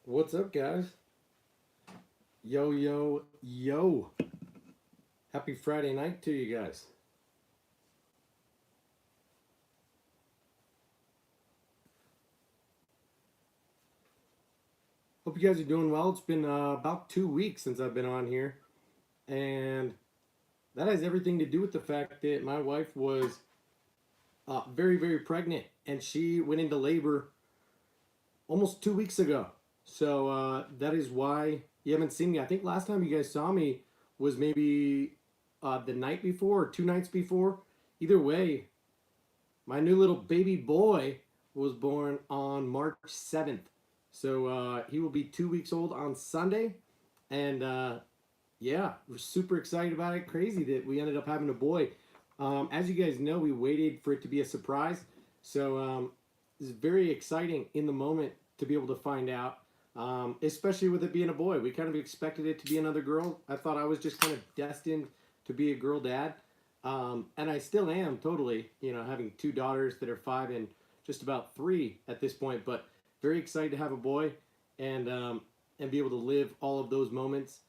What's up, guys? Yo, yo, yo. Happy Friday night to you guys. Hope you guys are doing well. It's been about 2 weeks since I've been on here, and that has everything to do with the fact that my wife was very, very pregnant, and she went into labor almost 2 weeks ago. So that is why you haven't seen me. I think last time you guys saw me was maybe the night before or 2 nights before. Either way, my new little baby boy was born on March 7th. So he will be 2 weeks old on Sunday. And yeah, we're super excited about it. Crazy that we ended up having a boy. As you guys know, we waited for it to be a surprise. So it's very exciting in the moment to be able to find out, especially with it being a boy. We kind of expected it to be another girl. I thought I was just kind of destined to be a girl dad. And I still am totally, having two daughters that are 5 and just about 3 at this point. But very excited to have a boy and be able to live all of those moments.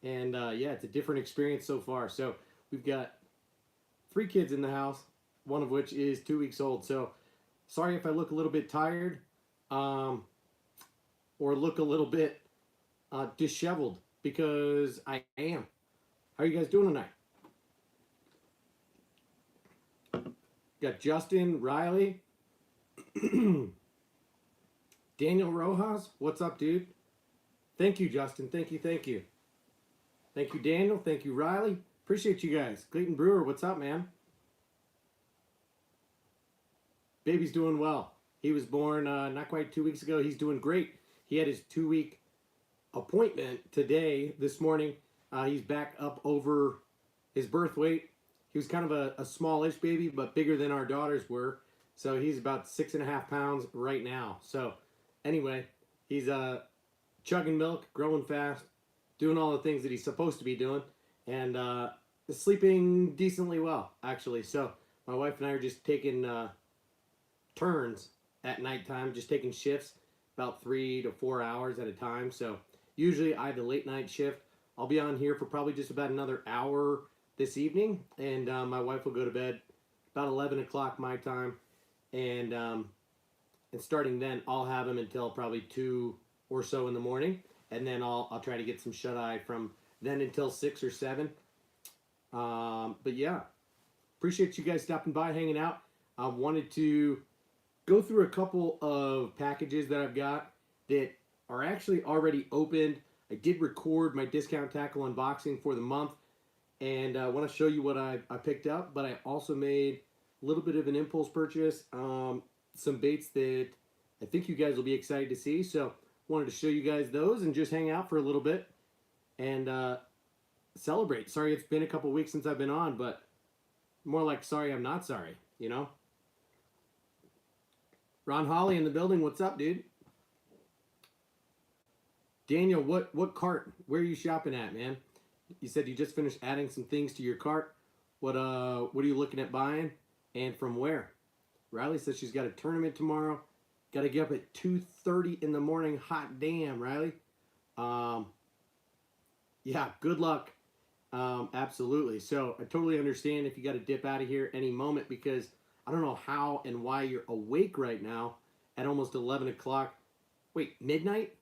And yeah, it's a different experience so far. So we've got 3 kids in the house, one of which is 2 weeks old. So sorry if I look a little bit tired or look a little bit disheveled because I am. How are you guys doing tonight? Got Justin, Riley, Daniel Rojas. What's up, dude? Thank you, Justin. Thank you, thank you. Thank you, Daniel. Thank you, Riley. Appreciate you guys. Clayton Brewer, what's up, man? Baby's doing well. He was born not quite 2 weeks ago. He's doing great. He had his 2 week appointment today, this morning. He's back up over his birth weight. He was kind of a smallish baby, but bigger than our daughters were. So he's about 6.5 pounds right now. So anyway, he's chugging milk, growing fast, doing all the things that he's supposed to be doing, and sleeping decently well, actually. So my wife and I are just taking turns at nighttime, just taking shifts, about 3 to 4 hours at a time. So usually I have the late night shift. I'll be on here for probably just about another hour this evening, and my wife will go to bed about 11 o'clock my time, and starting then I'll have him until probably 2 or so in the morning, and then I'll try to get some shut eye from then until 6 or 7. But yeah, appreciate you guys stopping by, hanging out. I wanted to go through a couple of packages that I've got that are actually already opened. I did record my discount tackle unboxing for the month, and I want to show you what I picked up, but I also made a little bit of an impulse purchase, some baits that I think you guys will be excited to see. So wanted to show you guys those and just hang out for a little bit and celebrate. Sorry it's been a couple weeks since I've been on, but more like sorry I'm not sorry, Ron Holly in the building, what's up, dude? Daniel, what cart? Where are you shopping at, man? You said you just finished adding some things to your cart. What are you looking at buying, and from where? Riley says she's got a tournament tomorrow. Got to get up at 2:30 in the morning. Hot damn, Riley. Yeah, good luck. Absolutely. So I totally understand if you got to dip out of here any moment, because I don't know how and why you're awake right now at almost 11 o'clock. Wait, midnight?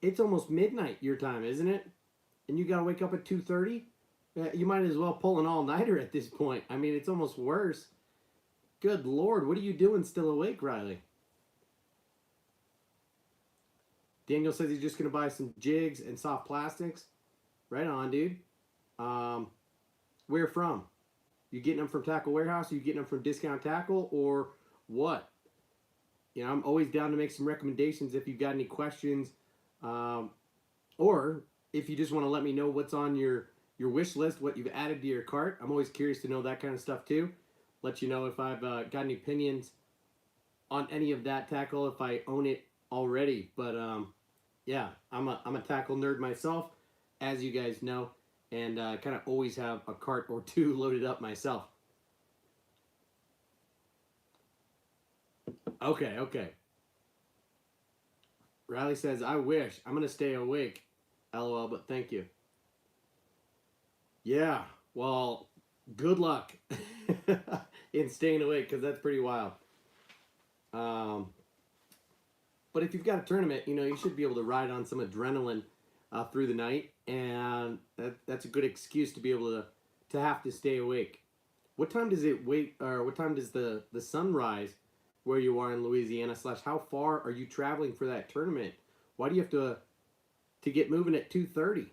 It's almost midnight your time, isn't it? And you got to wake up at 2:30? You might as well pull an all-nighter at this point. I mean, it's almost worse. Good Lord, what are you doing still awake, Riley? Daniel says he's just going to buy some jigs and soft plastics. Right on, dude. Where from? You getting them from Tackle Warehouse? Are you getting them from Discount Tackle, or what? I'm always down to make some recommendations if you've got any questions, or if you just want to let me know what's on your wish list, what you've added to your cart. I'm always curious to know that kind of stuff too. Let you know if I've got any opinions on any of that tackle, if I own it already. But yeah, I'm a tackle nerd myself, as you guys know, and kind of always have a cart or two loaded up myself. Okay. Riley says, I wish. I'm going to stay awake. LOL, but thank you. Yeah, well, good luck in staying awake because that's pretty wild. Um, but if you've got a tournament, you should be able to ride on some adrenaline through the night, and that's a good excuse to be able to have to stay awake. What time does it wait, or what time does the sun rise where you are in Louisiana? / how far are you traveling for that tournament? Why do you have to get moving at 2:30?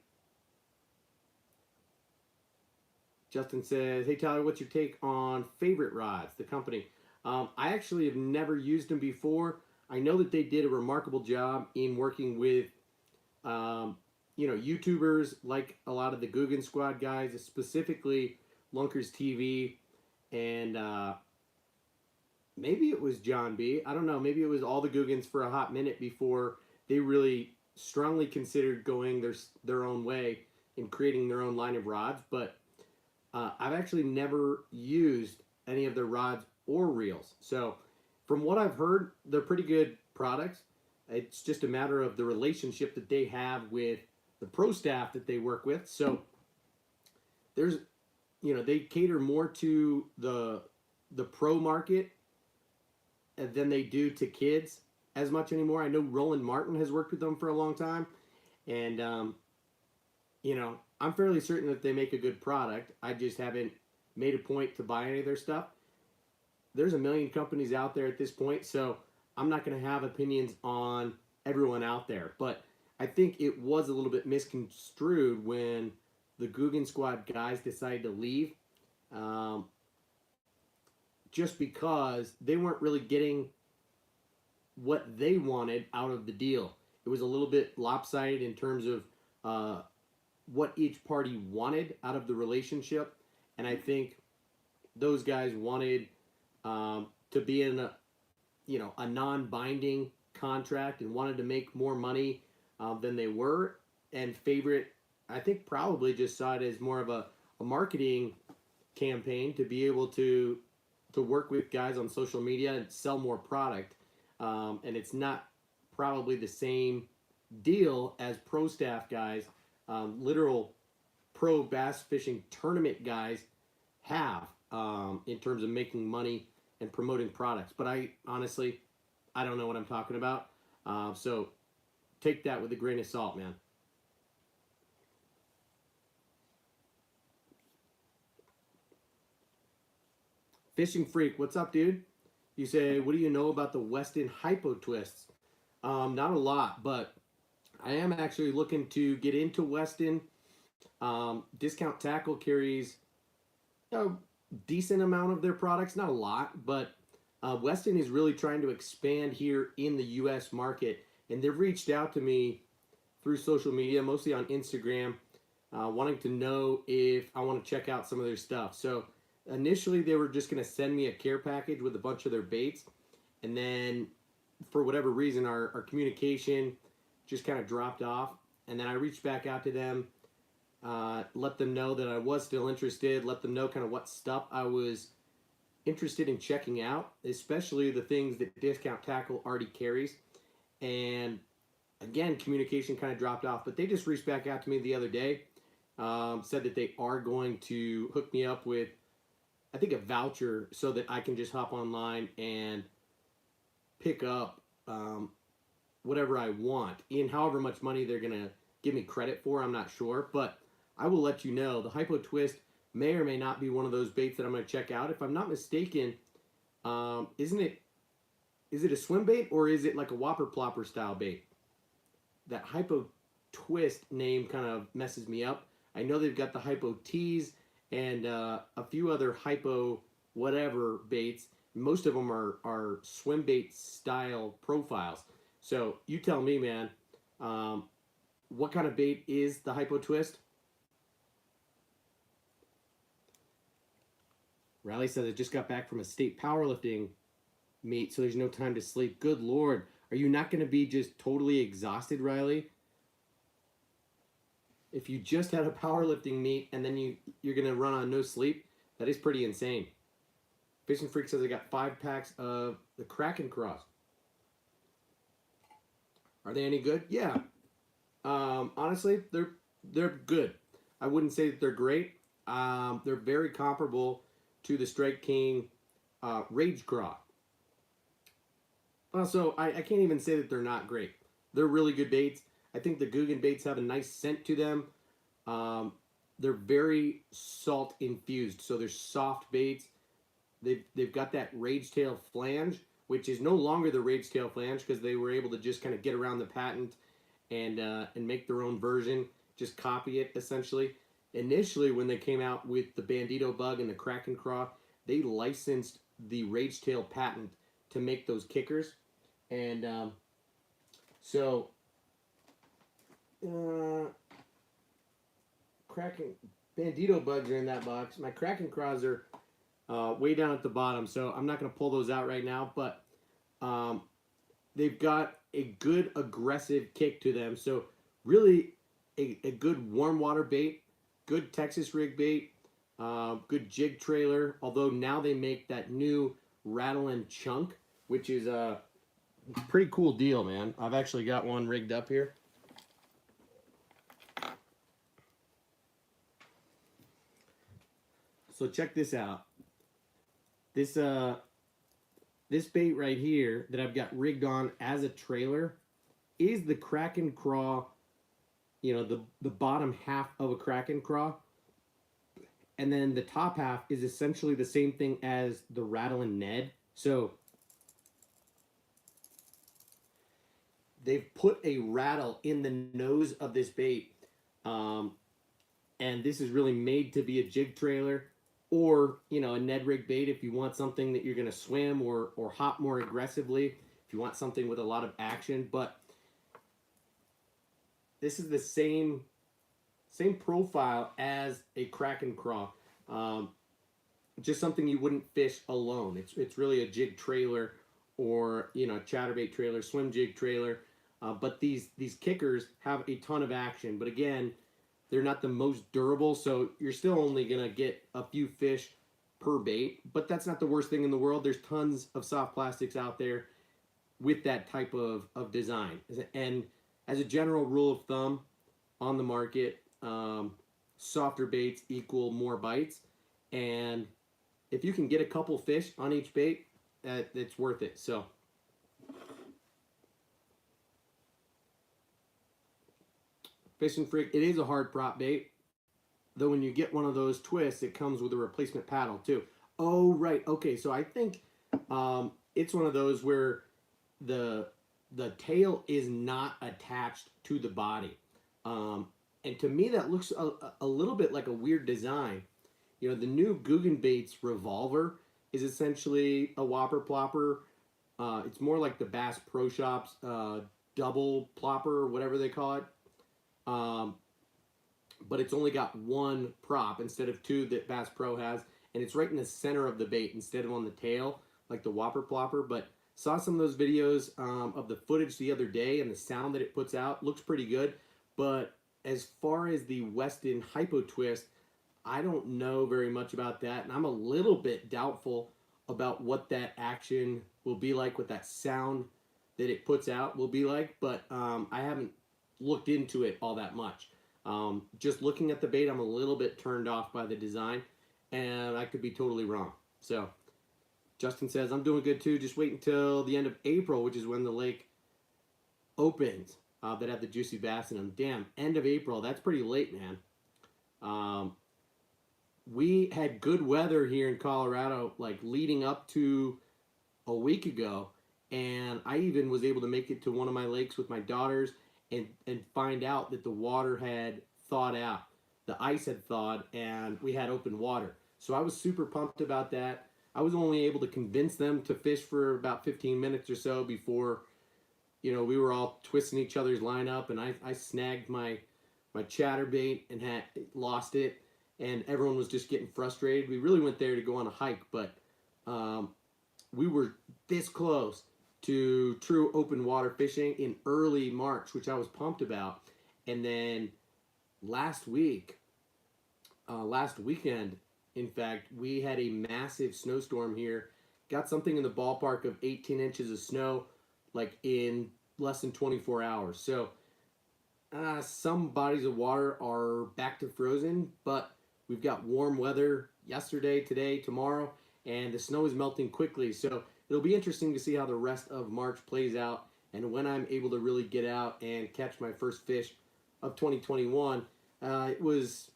Justin says, hey Tyler, what's your take on Favorite Rods, the company? I actually have never used them before. I know that they did a remarkable job in working with, YouTubers like a lot of the Guggen Squad guys, specifically Lunkers TV, and maybe it was John B. I don't know. Maybe it was all the Guggens for a hot minute before they really strongly considered going their own way in creating their own line of rods. But I've actually never used any of their rods or reels. So from what I've heard, they're pretty good products. It's just a matter of the relationship that they have with the pro staff that they work with. So there's, they cater more to the pro market than they do to kids as much anymore. I know Roland Martin has worked with them for a long time, and I'm fairly certain that they make a good product. I just haven't made a point to buy any of their stuff. There's a million companies out there at this point, so I'm not going to have opinions on everyone out there. But I think it was a little bit misconstrued when the Guggen Squad guys decided to leave, just because they weren't really getting what they wanted out of the deal. It was a little bit lopsided in terms of what each party wanted out of the relationship, and I think those guys wanted to be in a non-binding contract and wanted to make more money than they were. And Favorite, I think, probably just saw it as more of a marketing campaign to be able to work with guys on social media and sell more product. And it's not probably the same deal as pro staff guys, literal pro bass fishing tournament guys have in terms of making money and promoting products. But I honestly don't know what I'm talking about. So take that with a grain of salt, man. Fishing Freak, what's up, dude? You say, what do you know about the Weston Hypo Twists? Not a lot, but I am actually looking to get into Weston. Discount Tackle carries a decent amount of their products, not a lot, but Weston is really trying to expand here in the U.S. market, and they've reached out to me through social media, mostly on Instagram, wanting to know if I want to check out some of their stuff. So initially, they were just going to send me a care package with a bunch of their baits, and then for whatever reason, our communication just kind of dropped off, and then I reached back out to them, let them know that I was still interested, let them know kind of what stuff I was interested in checking out, especially the things that Discount Tackle already carries. And again, communication kind of dropped off, but they just reached back out to me the other day, said that they are going to hook me up with, I think, a voucher so that I can just hop online and pick up whatever I want. In however much money they're going to give me credit for, I'm not sure. But I will let you know. The Hypo Twist may or may not be one of those baits that I'm going to check out. If I'm not mistaken, is it a swim bait or is it like a Whopper Plopper style bait? That Hypo Twist name kind of messes me up. I know they've got the Hypo Tees and a few other Hypo whatever baits. Most of them are swim bait style profiles. So you tell me, man, what kind of bait is the Hypo Twist? Riley says, I just got back from a state powerlifting meet, so there's no time to sleep. Good Lord. Are you not going to be just totally exhausted, Riley? If you just had a powerlifting meet and then you're going to run on no sleep, that is pretty insane. Fishing Freak says I got 5 packs of the Kraken Cross. Are they any good? Yeah. Honestly, they're good. I wouldn't say that they're great. They're very comparable to the Strike King Rage Craw. Also, I can't even say that they're not great. They're really good baits. I think the Guggen baits have a nice scent to them. Um, they're very salt infused, so they're soft baits. They've got that Rage Tail flange, which is no longer the Rage Tail flange because they were able to just kind of get around the patent and make their own version, just copy it essentially. Initially, when they came out with the Bandito bug and the Kraken Craw, they licensed the Rage Tail patent to make those kickers, and so Kraken Bandito bugs are in that box. My Kraken Craws are way down at the bottom, so I'm not going to pull those out right now, but um, they've got a good aggressive kick to them. So really a good warm water bait, good Texas rig bait, good jig trailer. Although now they make that new rattle and chunk, which is a pretty cool deal, man. I've actually got one rigged up here. So check this out. This bait right here that I've got rigged on as a trailer is the Kraken Craw, you know, the bottom half of a Kraken Craw. And then the top half is essentially the same thing as the Rattle and Ned. So they've put a rattle in the nose of this bait. And this is really made to be a jig trailer or, you know, a Ned rig bait if you want something that you're going to swim or hop more aggressively, if you want something with a lot of action. But this is the same profile as a Kraken Craw. Just something you wouldn't fish alone. It's really a jig trailer or, you know, chatterbait trailer, swim jig trailer. But these kickers have a ton of action. But again, they're not the most durable, so you're still only going to get a few fish per bait. But that's not the worst thing in the world. There's tons of soft plastics out there with that type of design. And as a general rule of thumb on the market, softer baits equal more bites. And if you can get a couple fish on each bait, it's worth it. So Fishing Freak, it is a hard prop bait. Though when you get one of those twists, it comes with a replacement paddle too. Oh, right. Okay, so I think it's one of those where the tail is not attached to the body. And to me, that looks a little bit like a weird design. You know, the new Guggen Baits Revolver is essentially a whopper plopper. It's more like the Bass Pro Shops double plopper or whatever they call it. But it's only got one prop instead of two that Bass Pro has, and it's right in the center of the bait instead of on the tail like the whopper plopper. But saw some of those videos of the footage the other day, and the sound that it puts out looks pretty good. But as far as the Weston Hypo Twist, I don't know very much about that, and I'm a little bit doubtful about what that action will be like, what that sound that it puts out will be like. But I haven't looked into it all that much. Just looking at the bait, I'm a little bit turned off by the design, and I could be totally wrong. So Justin says, I'm doing good too. Just wait until the end of April, which is when the lake opens, that have the juicy bass in them. Damn, end of April. That's pretty late, man. We had good weather here in Colorado, like leading up to a week ago, and I even was able to make it to one of my lakes with my daughters and find out that the water had thawed out. The ice had thawed, and we had open water. So I was super pumped about that. I was only able to convince them to fish for about 15 minutes or so before, you know, we were all twisting each other's line up, and I snagged my chatterbait and had lost it, and everyone was just getting frustrated. We really went there to go on a hike, but we were this close to true open water fishing in early March, which I was pumped about. And then last weekend, in fact, we had a massive snowstorm here. Got something in the ballpark of 18 inches of snow, like in less than 24 hours. So some bodies of water are back to frozen, but we've got warm weather yesterday, today, tomorrow, and the snow is melting quickly. So it'll be interesting to see how the rest of March plays out and when I'm able to really get out and catch my first fish of 2021. It was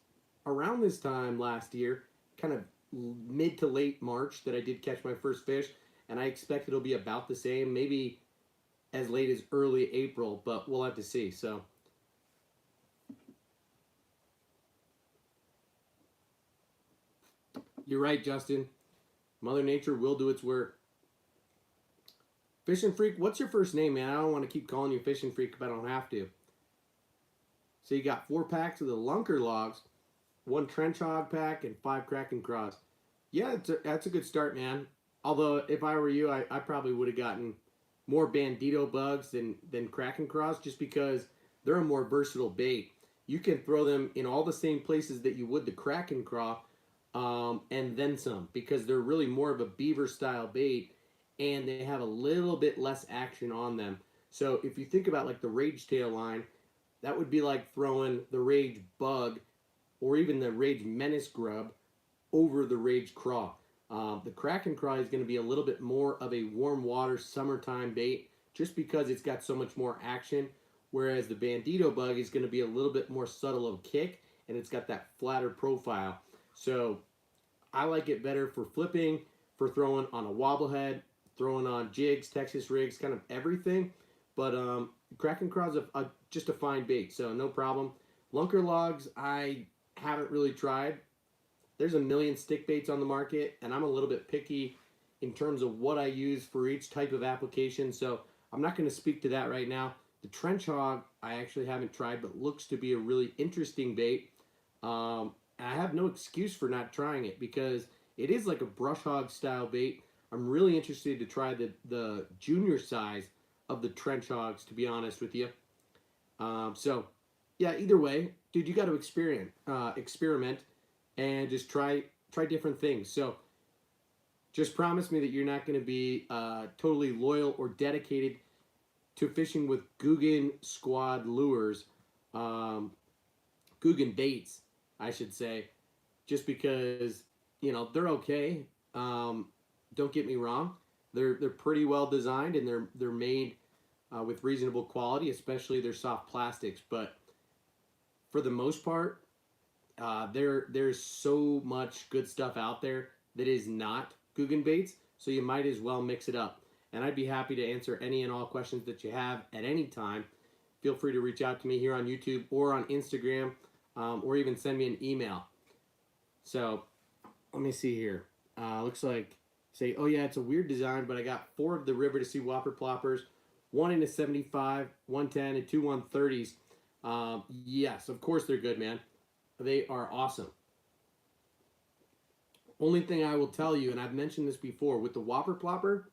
around this time last year, kind of mid to late March, that I did catch my first fish, and I expect it'll be about the same, maybe as late as early April, but we'll have to see. So you're right, Justin. Mother Nature will do its work. Fishing Freak, what's your first name, man? I don't want to keep calling you Fishing Freak if I don't have to. So you got 4 packs of the Lunker Logs, 1 Trench Hog pack, and 5 Kraken Craws. Yeah, that's a good start, man. Although, if I were you, I probably would have gotten more Bandito bugs than Kraken Craws, just because they're a more versatile bait. You can throw them in all the same places that you would the Kraken Craw, and then some, because they're really more of a beaver style bait, and they have a little bit less action on them. So if you think about like the Rage Tail line, that would be like throwing the Rage Bug or even the Rage Menace Grub over the Rage Craw. The Kraken Craw is going to be a little bit more of a warm water summertime bait, just because it's got so much more action, whereas the Bandito Bug is going to be a little bit more subtle of kick, and it's got that flatter profile. So I like it better for flipping, for throwing on a wobblehead, throwing on jigs, Texas rigs, kind of everything. But Kraken Craw's just a fine bait, so no problem. Lunker Logs, I haven't really tried. There's a million stick baits on the market, and I'm a little bit picky in terms of what I use for each type of application, so I'm not going to speak to that right now. The Trench Hog, I actually haven't tried, but looks to be a really interesting bait. I have no excuse for not trying it, because it is like a brush hog style bait. I'm really interested to try the junior size of the Trench Hogs, to be honest with you. So, yeah, either way, dude, you got to experiment and just try different things. So, just promise me that you're not going to be totally loyal or dedicated to fishing with Guggen Squad lures, Guggen baits, I should say, just because, you know, they're okay. Don't get me wrong; they're pretty well designed, and they're made with reasonable quality, especially their soft plastics. But for the most part, there's so much good stuff out there that is not Guggen baits, so you might as well mix it up. And I'd be happy to answer any and all questions that you have at any time. Feel free to reach out to me here on YouTube or on Instagram, or even send me an email. So let me see here. Looks like, oh yeah, it's a weird design, but I got 4 of the River to Sea Whopper Ploppers, 1 in a 75, 110, and 2 130s. Yes, of course they're good, man. They are awesome. Only thing I will tell you, and I've mentioned this before, with the Whopper Plopper,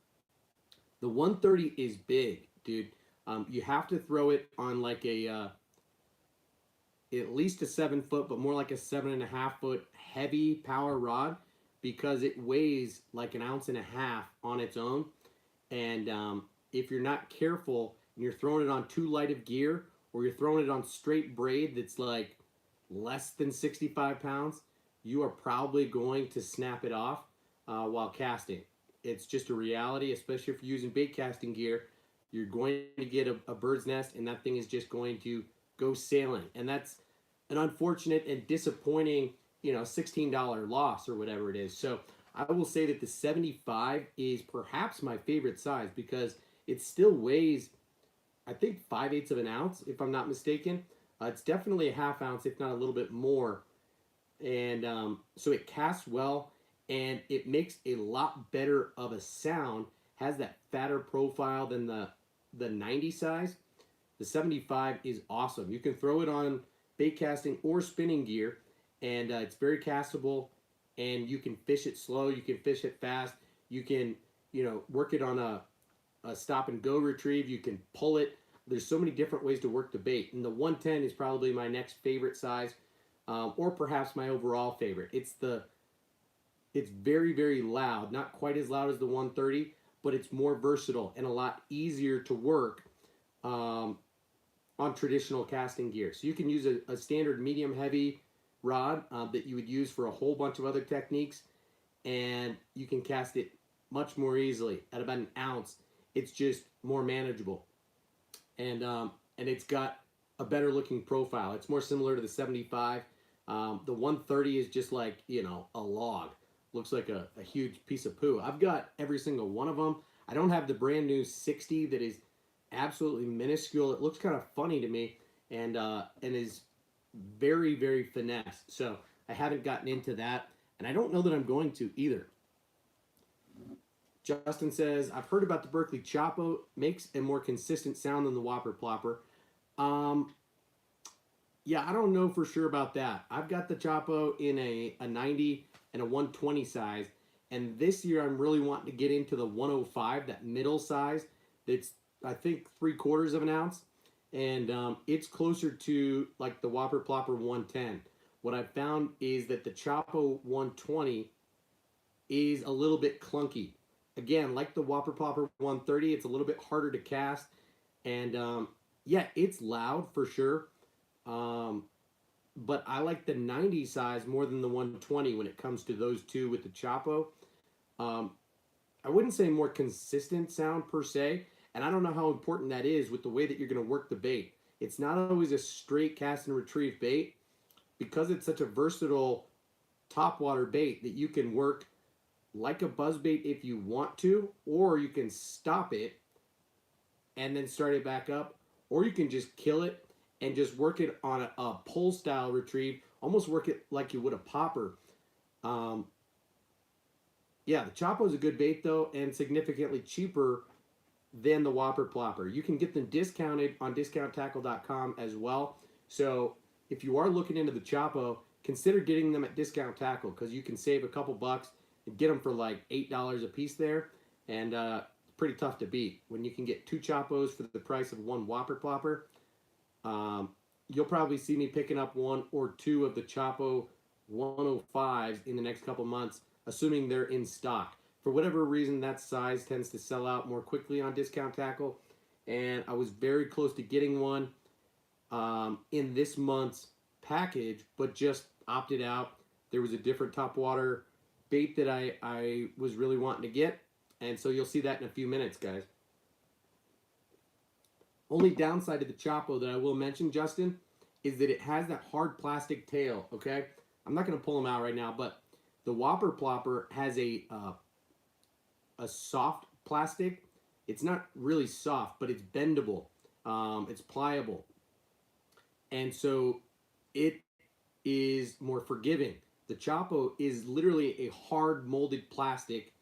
the 130 is big, dude. You have to throw it on like a at least a 7-foot, but more like a 7.5-foot heavy power rod, because it weighs like 1.5 ounces on its own. And if you're not careful and you're throwing it on too light of gear, or you're throwing it on straight braid that's like less than 65 pounds, you are probably going to snap it off while casting. It's just a reality, especially if you're using bait casting gear. You're going to get a bird's nest, and that thing is just going to go sailing. And that's an unfortunate and disappointing, $16 loss or whatever it is. So I will say that the 75 is perhaps my favorite size, because it still weighs, I think, 5/8 of an ounce, if I'm not mistaken. It's definitely a 1/2 ounce, if not a little bit more. And so it casts well, and it makes a lot better of a sound, has that fatter profile than the 90 size. The 75 is awesome. You can throw it on bait casting or spinning gear, and it's very castable, and you can fish it slow, you can fish it fast, you can, work it on a stop and go retrieve, you can pull it. There's so many different ways to work the bait, and the 110 is probably my next favorite size, or perhaps my overall favorite. It's very, very loud, not quite as loud as the 130, but it's more versatile and a lot easier to work um, on traditional casting gear. So you can use a standard medium heavy rod that you would use for a whole bunch of other techniques, and you can cast it much more easily at about an ounce. It's just more manageable, and it's got a better looking profile. It's more similar to the 75. The 130 is just like, you know, a log. Looks like a huge piece of poo. I've got every single one of them. I don't have the brand new 60 that is absolutely minuscule. It looks kind of funny to me, and is very, very finesse. So I haven't gotten into that, and I don't know that I'm going to either. Justin says, I've heard about the Berkeley Chapo, makes a more consistent sound than the Whopper Plopper. Um, yeah, I don't know for sure about that. I've got the Chapo in a 90 and a 120 size, and this year I'm really wanting to get into the 105, that middle size. That's, I think, 3/4 of an ounce, and it's closer to like the Whopper Plopper 110. What I've found is that the Chapo 120 is a little bit clunky. Again, like the Whopper Plopper 130, it's a little bit harder to cast, and yeah, it's loud for sure. Um, but I like the 90 size more than the 120 when it comes to those two with the Chapo. Um, I wouldn't say more consistent sound per se, and I don't know how important that is with the way that you're going to work the bait. It's not always a straight cast and retrieve bait because it's such a versatile topwater bait that you can work like a buzzbait if you want to, or you can stop it and then start it back up, or you can just kill it and just work it on a pull style retrieve, almost work it like you would a popper. Um, yeah, the Chapo is a good bait though, and significantly cheaper than the Whopper Plopper. You can get them discounted on discounttackle.com as well. So if you are looking into the Chapo, consider getting them at Discount Tackle because you can save a couple bucks and get them for like $8 a piece there, and it's pretty tough to beat when you can get two Chapos for the price of one Whopper Plopper. You'll probably see me picking up one or two of the Chapo 105s in the next couple months, assuming they're in stock. For whatever reason, that size tends to sell out more quickly on Discount Tackle, and I was very close to getting one in this month's package, but just opted out. There was a different topwater bait that I was really wanting to get, and so you'll see that in a few minutes, guys. Only downside to the Chapo that I will mention, Justin, is that it has that hard plastic tail, okay? I'm not going to pull them out right now, but the Whopper Plopper has a soft plastic. It's not really soft, but it's bendable. It's pliable. And so it is more forgiving. The Chapo is literally a hard molded plastic,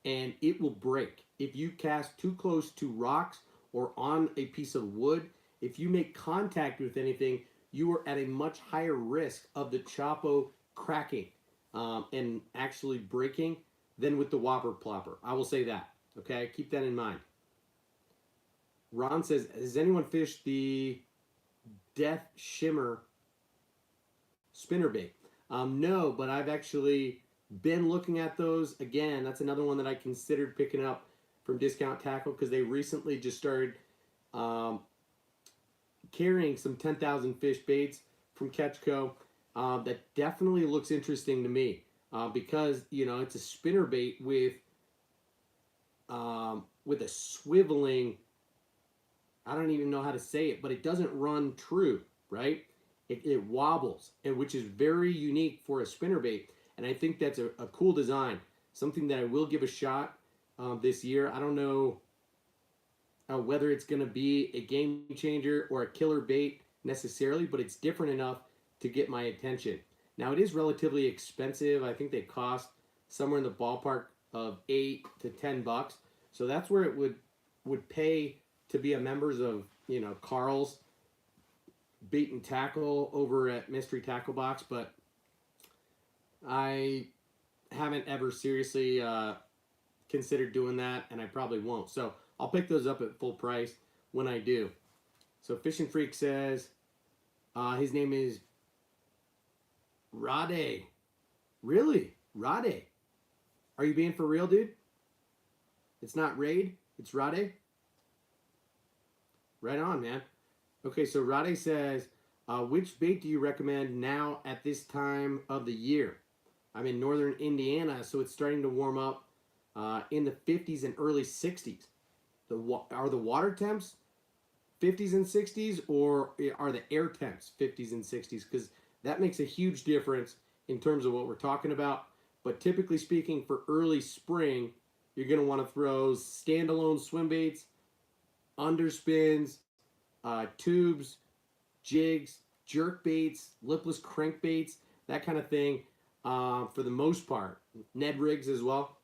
and it will break. If you cast too close to rocks or on a piece of wood, if you make contact with anything, you are at a much higher risk of the Chapo cracking and actually breaking than with the Whopper Plopper. I will say that. Okay, keep that in mind. Ron says, has anyone fished the Death Shimmer spinnerbait? No, but I've actually been looking at those. Again, that's another one that I considered picking up from Discount Tackle because they recently just started carrying some 10,000 fish baits from Catchco. That definitely looks interesting to me because, you know, it's a spinnerbait with a swiveling, I don't even know how to say it, but it doesn't run true, right? It wobbles, and which is very unique for a spinnerbait. And I think that's a cool design, something that I will give a shot this year. I don't know whether it's going to be a game changer or a killer bait necessarily, but it's different enough to get my attention. Now, it is relatively expensive. I think they cost somewhere in the ballpark of $8 to $10. So that's where it would pay to be a members of, you know, Carl's Bait and Tackle over at Mystery Tackle Box, but I haven't ever seriously considered doing that, and I probably won't. So I'll pick those up at full price when I do. So Fishing Freak says his name is Rade. Really? Rade? Are you being for real, dude? It's not Raid, it's Rade? Right on, man. Okay, so Rade says, which bait do you recommend now at this time of the year? I'm in northern Indiana, so it's starting to warm up in the 50s and early 60s. Are the water temps 50s and 60s, or are the air temps 50s and 60s? Because that makes a huge difference in terms of what we're talking about. But typically speaking, for early spring, you're going to want to throw standalone swim baits, underspins, tubes, jigs, jerk baits, lipless crankbaits, that kind of thing. For the most part, Ned rigs as well.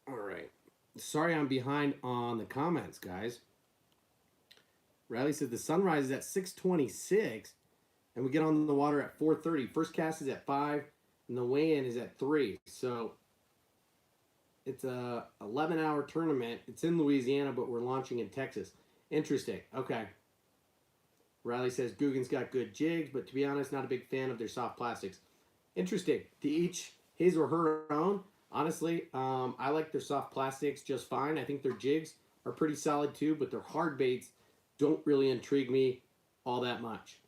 All right. Sorry I'm behind on the comments, guys. Riley said the sunrise is at 6:26, and we get on the water at 4:30. First cast is at 5, and the weigh-in is at 3. So it's a 11-hour tournament. It's in Louisiana, but we're launching in Texas. Interesting. Okay. Riley says Guggen's got good jigs, but to be honest, not a big fan of their soft plastics. Interesting. To each his or her own. Honestly, I like their soft plastics just fine. I think their jigs are pretty solid too, but their hard baits don't really intrigue me all that much.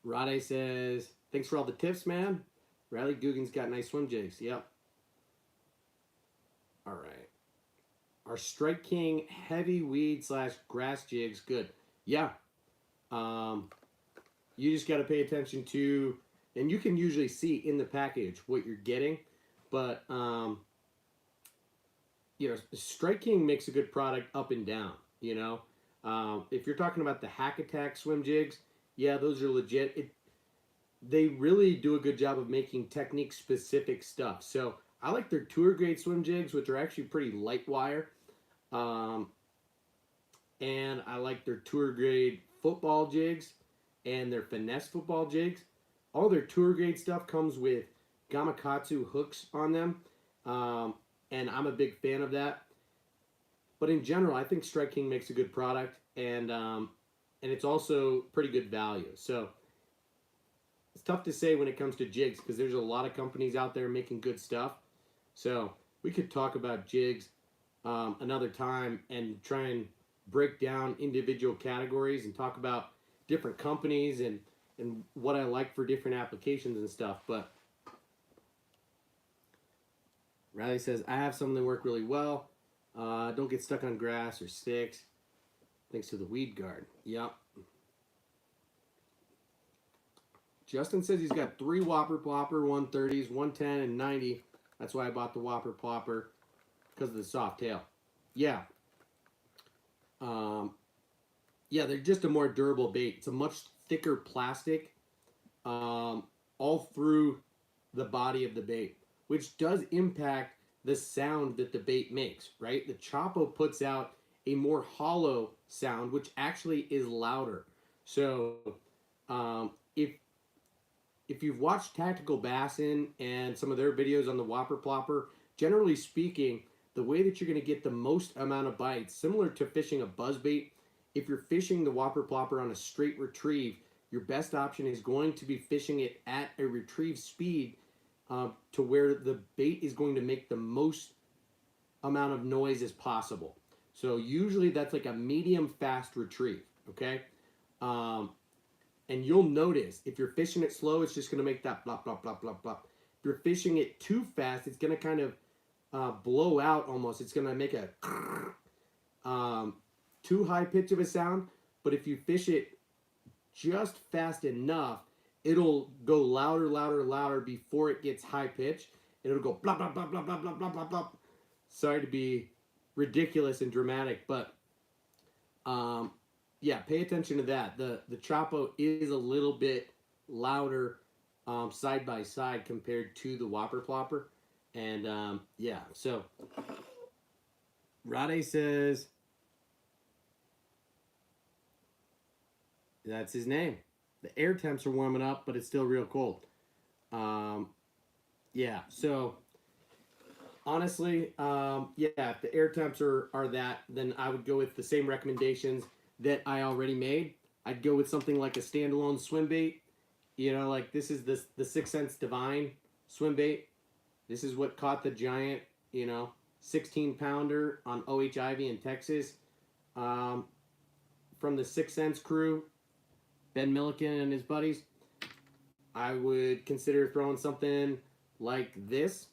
Rade says, thanks for all the tips, man. Riley Guggen's got nice swim jigs. Yep. All right. Our Strike King heavy weed / grass jigs good. Yeah. You just got to pay attention to, and you can usually see in the package what you're getting, but Strike King makes a good product up and down. If you're talking about the Hack Attack swim jigs, yeah, those are legit. They really do a good job of making technique specific stuff. So I like their tour grade swim jigs, which are actually pretty light wire. And I like their tour grade football jigs and their finesse football jigs. All their tour grade stuff comes with Gamakatsu hooks on them. And I'm a big fan of that. But in general, I think Strike King makes a good product, and it's also pretty good value. So it's tough to say when it comes to jigs because there's a lot of companies out there making good stuff. So we could talk about jigs another time and try and break down individual categories and talk about different companies and what I like for different applications and stuff. But Riley says, I have some that work really well. Don't get stuck on grass or sticks. Thanks to the weed guard. Yep. Justin says he's got 3 Whopper Plopper 130s, 110, and 90. That's why I bought the Whopper Plopper, because of the soft tail. Yeah. Yeah, they're just a more durable bait. It's a much thicker plastic all through the body of the bait, which does impact the sound that the bait makes, right? The Chapo puts out a more hollow sound, which actually is louder. So if you've watched Tactical Bassin and some of their videos on the Whopper Plopper, generally speaking, the way that you're going to get the most amount of bites, similar to fishing a buzzbait, if you're fishing the Whopper Plopper on a straight retrieve, your best option is going to be fishing it at a retrieve speed to where the bait is going to make the most amount of noise as possible. So usually that's like a medium fast retrieve, okay? And you'll notice if you're fishing it slow, it's just going to make that blop, blop, blop, blop, blop. If you're fishing it too fast, it's going to kind of blow out almost. It's going to make a too high pitch of a sound. But if you fish it just fast enough, it'll go louder, louder, louder before it gets high pitch. And it'll go blah, blah, blah, blah, blah, blah, blah, blah, blah. Sorry to be ridiculous and dramatic, but yeah, pay attention to that. The Chapo is a little bit louder side by side compared to the Whopper Plopper. And yeah, so Rade says that's his name. The air temps are warming up, but it's still real cold. Yeah, so honestly, yeah, if the air temps are that, then I would go with the same recommendations that I already made. I'd go with something like a standalone swim bait You know, like this is the 6 Sense Divine swim bait. This is what caught the giant, 16-pounder on OHIV in Texas. Um, from the 6 Sense crew, Ben Milliken and his buddies. I would consider throwing something like this,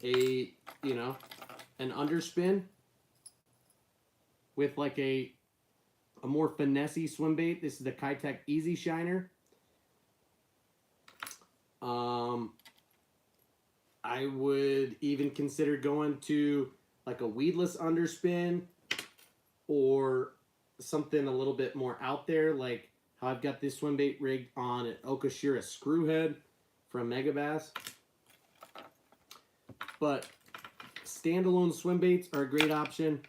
a an underspin with like a more finessey swim bait. This is the Kitech Easy Shiner. I would even consider going to like a weedless underspin or something a little bit more out there, like how I've got this swim bait rigged on an Okashira screwhead from Megabass. But standalone swim baits are a great option.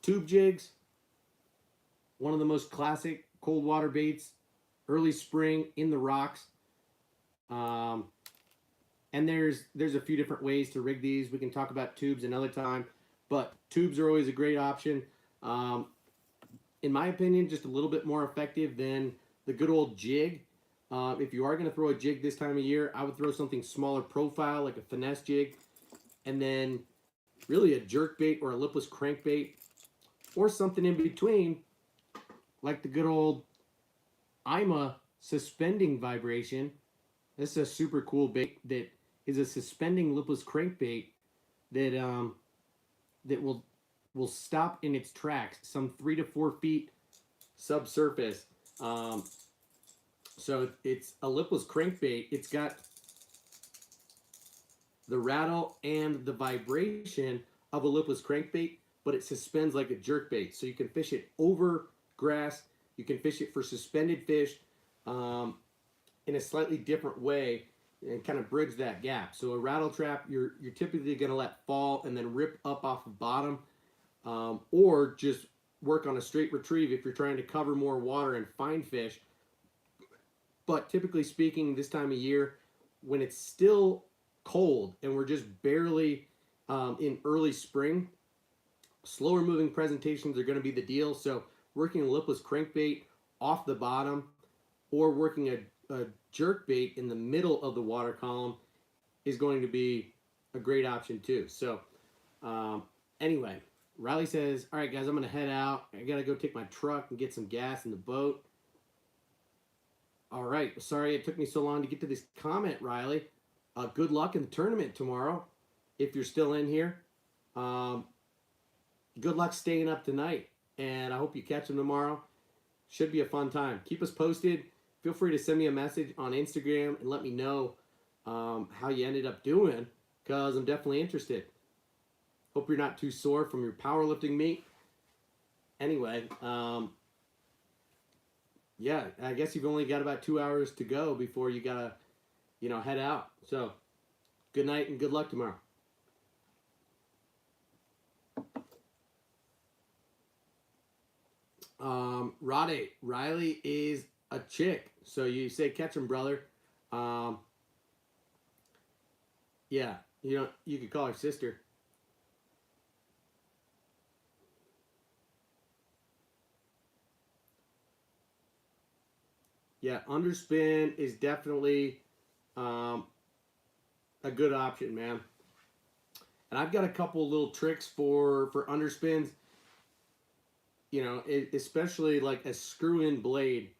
Tube jigs, one of the most classic cold water baits, early spring in the rocks. And there's a few different ways to rig these. We can talk about tubes another time, but tubes are always a great option. In my opinion, just a little bit more effective than the good old jig. If you are going to throw a jig this time of year, I would throw something smaller profile, like a finesse jig, and then really a jerk bait or a lipless crankbait, or something in between, like the good old IMA suspending vibration. This is a super cool bait that is a suspending lipless crankbait that that will stop in its tracks some 3 to 4 feet subsurface. So it's a lipless crankbait. It's got the rattle and the vibration of a lipless crankbait, but it suspends like a jerkbait. So you can fish it over grass. You can fish it for suspended fish in a slightly different way and kind of bridge that gap. So a rattle trap, you're typically going to let fall and then rip up off the bottom, or just work on a straight retrieve if you're trying to cover more water and find fish. But typically speaking, this time of year, when it's still cold and we're just barely in early spring, slower moving presentations are going to be the deal. So working a lipless crankbait off the bottom or working a jerk bait in the middle of the water column is going to be a great option too. So anyway, Riley says, all right guys, I'm going to head out. I got to go take my truck and get some gas in the boat. All right, sorry it took me so long to get to this comment, Riley. Good luck in the tournament tomorrow if you're still in here. Good luck staying up tonight, and I hope you catch them tomorrow. Should be a fun time. Keep us posted. Feel free to send me a message on Instagram and let me know how you ended up doing, because I'm definitely interested. Hope you're not too sore from your powerlifting meet. Anyway, yeah, I guess you've only got about 2 hours to go before you gotta, head out. So, good night and good luck tomorrow. Rade, Riley is a chick. So you say catch him, brother. Yeah, you could call her sister. Yeah, underspin is definitely a good option, man. And I've got a couple little tricks for underspins. Especially like a screw-in blade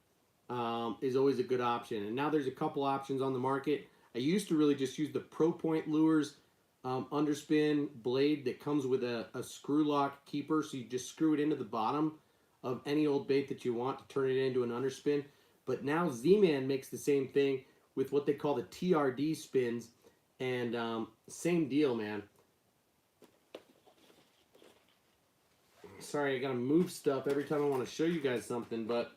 is always a good option. And now there's a couple options on the market. I used to really just use the Pro Point Lures underspin blade that comes with a screw lock keeper. So you just screw it into the bottom of any old bait that you want to turn it into an underspin. But now Z-Man makes the same thing with what they call the TRD spins. And same deal, man. Sorry, I gotta move stuff every time I want to show you guys something, but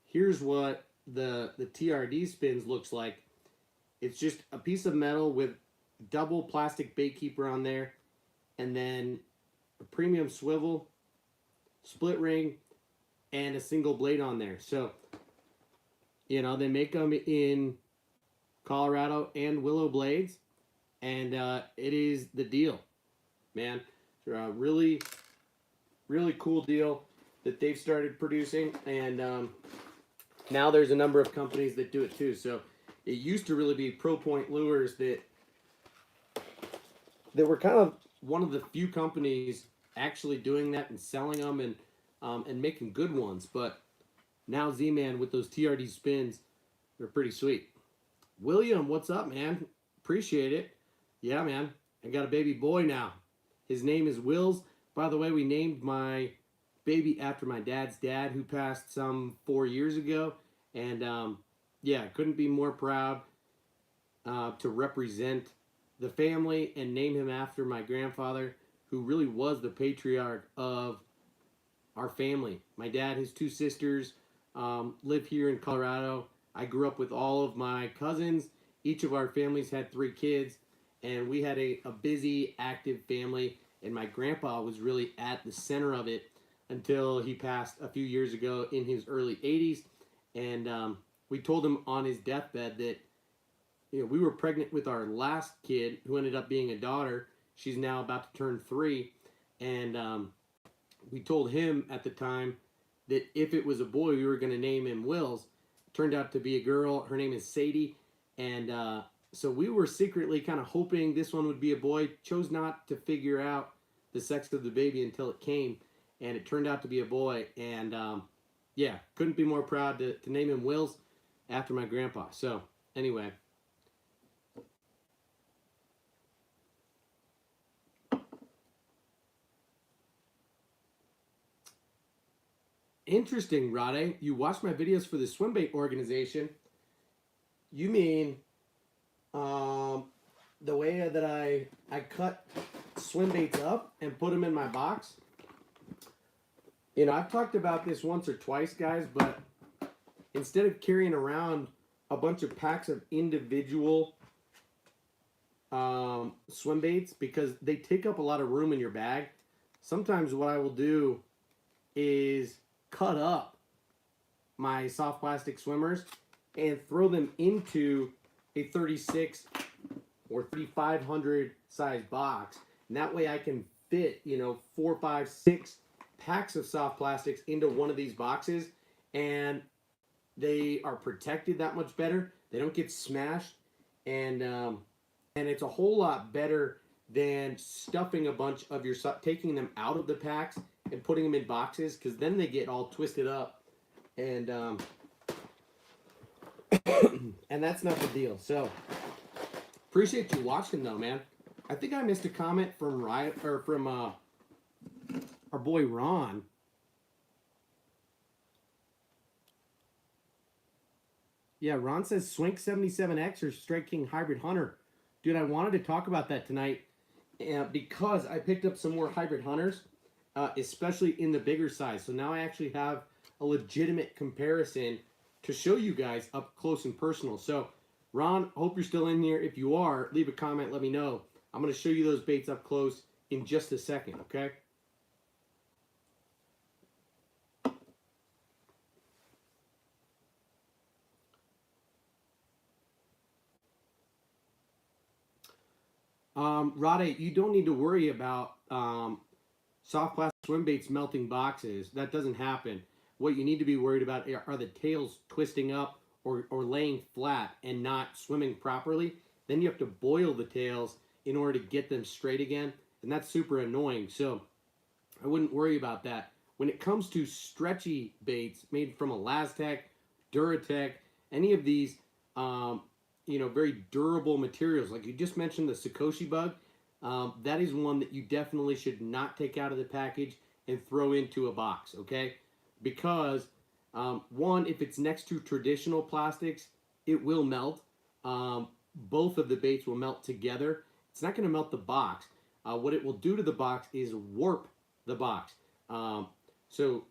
here's what the TRD spins looks like. It's just a piece of metal with double plastic bait keeper on there, and then a premium swivel, split ring, and a single blade on there. So, they make them in Colorado and Willow Blades. And it is the deal, man. Really, really cool deal. that they've started producing, and now there's a number of companies that do it too. So it used to really be Pro Point Lures that were kind of one of the few companies actually doing that and selling them and making good ones. But now Z-Man with those TRD spins, they're pretty sweet. William, what's up, man? Appreciate it. Yeah, man. I got a baby boy now. His name is Wills. By the way, we named my baby after my dad's dad, who passed some 4 years ago. And yeah, couldn't be more proud to represent the family and name him after my grandfather, who really was the patriarch of our family. My dad, his two sisters, live here in Colorado. I grew up with all of my cousins. Each of our families had 3 kids, and we had a busy, active family, and my grandpa was really at the center of it until he passed a few years ago in his early 80s. And we told him on his deathbed that, you know, we were pregnant with our last kid, who ended up being a daughter. She's now about to turn 3. And we told him at the time that if it was a boy, we were going to name him Wills. Turned out to be a girl. Her name is Sadie. And so we were secretly kind of hoping this one would be a boy. Chose not to figure out the sex of the baby until it came. And it turned out to be a boy. And yeah, couldn't be more proud to name him Wills after my grandpa. So anyway. Interesting, Rade. You watch my videos for the swim bait organization. You mean the way that I cut swim baits up and put them in my box? You know, I've talked about this once or twice, guys, but instead of carrying around a bunch of packs of individual swim baits, because they take up a lot of room in your bag, sometimes what I will do is cut up my soft plastic swimmers and throw them into a 36 or 3500 size box. And that way I can fit, you know, 4, 5, 6 packs of soft plastics into one of these boxes, and they are protected that much better. They don't get smashed, and it's a whole lot better than stuffing a bunch of your, taking them out of the packs and putting them in boxes, because then they get all twisted up, and and that's not the deal. So appreciate you watching though, man. I think I missed a comment from Riot, or from our boy Ron. Yeah, Ron says Swink 77X or Strike King Hybrid Hunter. Dude, I wanted to talk about that tonight because I picked up some more Hybrid Hunters, especially in the bigger size. So now I actually have a legitimate comparison to show you guys up close and personal. So, Ron, hope you're still in here. If you are, leave a comment, let me know. I'm going to show you those baits up close in just a second, okay? Rade, you don't need to worry about soft plastic swim baits melting boxes. That doesn't happen. What you need to be worried about are the tails twisting up or laying flat and not swimming properly. Then you have to boil the tails in order to get them straight again, and that's super annoying. So I wouldn't worry about that. When it comes to stretchy baits made from Elastec, Duratec, any of these you know, very durable materials, like you just mentioned, the Sakoshi bug, that is one that you definitely should not take out of the package and throw into a box, okay? Because one, if it's next to traditional plastics, it will melt. Both of the baits will melt together. It's not going to melt the box. What it will do to the box is warp the box. So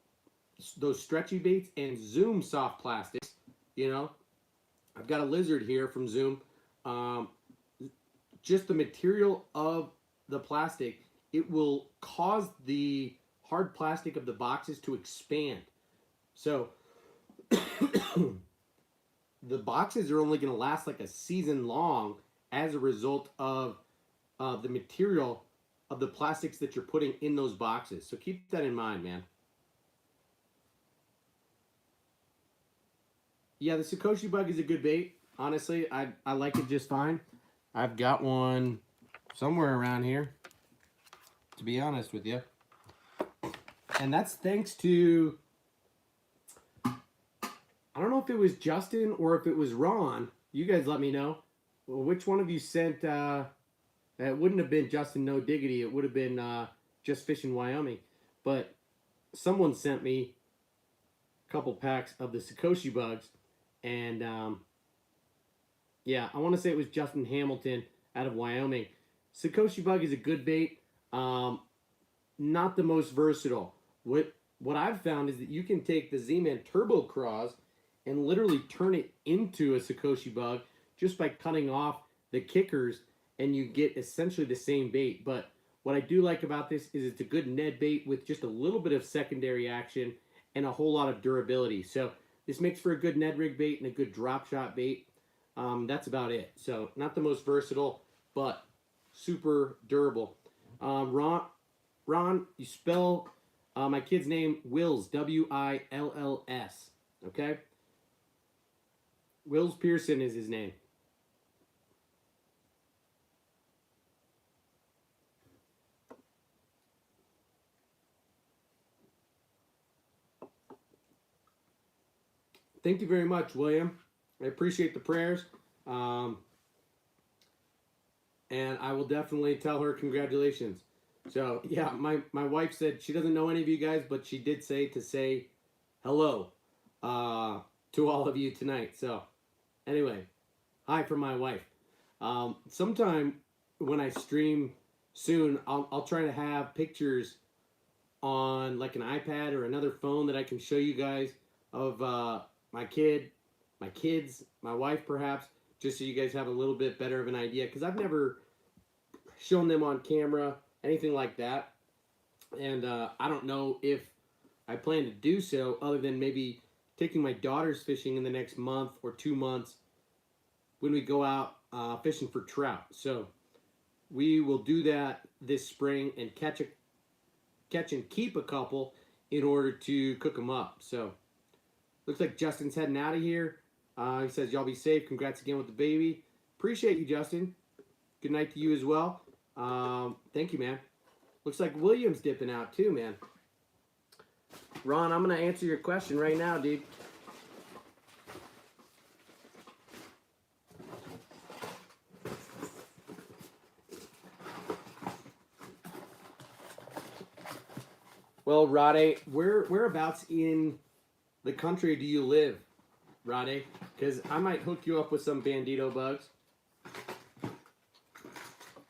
those stretchy baits and Zoom soft plastics, you know, I've got a lizard here from Zoom. Just the material of the plastic, it will cause the hard plastic of the boxes to expand. So the boxes are only going to last like a season long as a result of the material of the plastics that you're putting in those boxes. So keep that in mind, man. Yeah, the Sakoshi bug is a good bait. Honestly, I like it just fine. I've got one somewhere around here, to be honest with you. And that's thanks to, I don't know if it was Justin or if it was Ron. You guys let me know. Well, which one of you sent, it wouldn't have been Justin No Diggity. It would have been Just Fishing Wyoming. But someone sent me a couple packs of the Sakoshi bugs. And yeah, I want to say it was Justin Hamilton out of Wyoming. Sakoshi bug is a good bait. Not the most versatile. What I've found is that you can take the Z-Man Turbo Craws and literally turn it into a Sakoshi bug just by cutting off the kickers, and you get essentially the same bait. But what I do like about this is it's a good Ned bait with just a little bit of secondary action and a whole lot of durability. So this makes for a good Ned rig bait and a good drop shot bait. That's about it. So not the most versatile, but super durable. Ron, you spell my kid's name Wills, W-I-L-L-S. Okay? Wills Pearson is his name. Thank you very much, William. I appreciate the prayers. And I will definitely tell her congratulations. So, yeah, my wife said she doesn't know any of you guys, but she did say to say hello to all of you tonight. So, anyway, hi from my wife. Sometime when I stream soon, I'll try to have pictures on like an iPad or another phone that I can show you guys of my kids, my wife perhaps, just so you guys have a little bit better of an idea. Because I've never shown them on camera, anything like that. And I don't know if I plan to do so other than maybe taking my daughters fishing in the next month or 2 months when we go out fishing for trout. So we will do that this spring and catch and keep a couple in order to cook them up. So looks like Justin's heading out of here. He says, y'all be safe. Congrats again with the baby. Appreciate you, Justin. Good night to you as well. Thank you, man. Looks like William's dipping out too, man. Ron, I'm going to answer your question right now, dude. Well, Rade, whereabouts in the country do you live, Rade? Because I might hook you up with some Bandito bugs.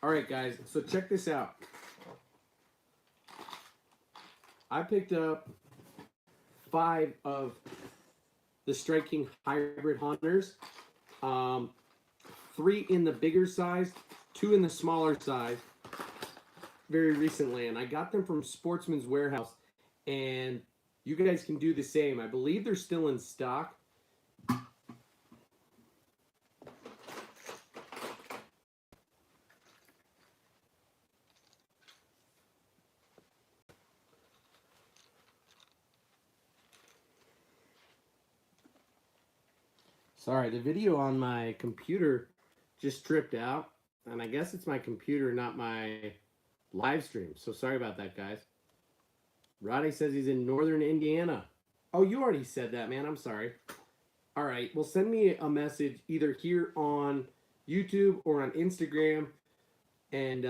All right, guys, so check this out. I picked up 5 of the Strike King Hybrid Hunters. 3 in the bigger size, 2 in the smaller size very recently. And I got them from Sportsman's Warehouse. And you guys can do the same. I believe they're still in stock. Sorry, the video on my computer just tripped out. And I guess it's my computer, not my live stream. So sorry about that, guys. Roddy says he's in northern Indiana. Oh, you already said that, man. I'm sorry. All right. Well, send me a message either here on YouTube or on Instagram, and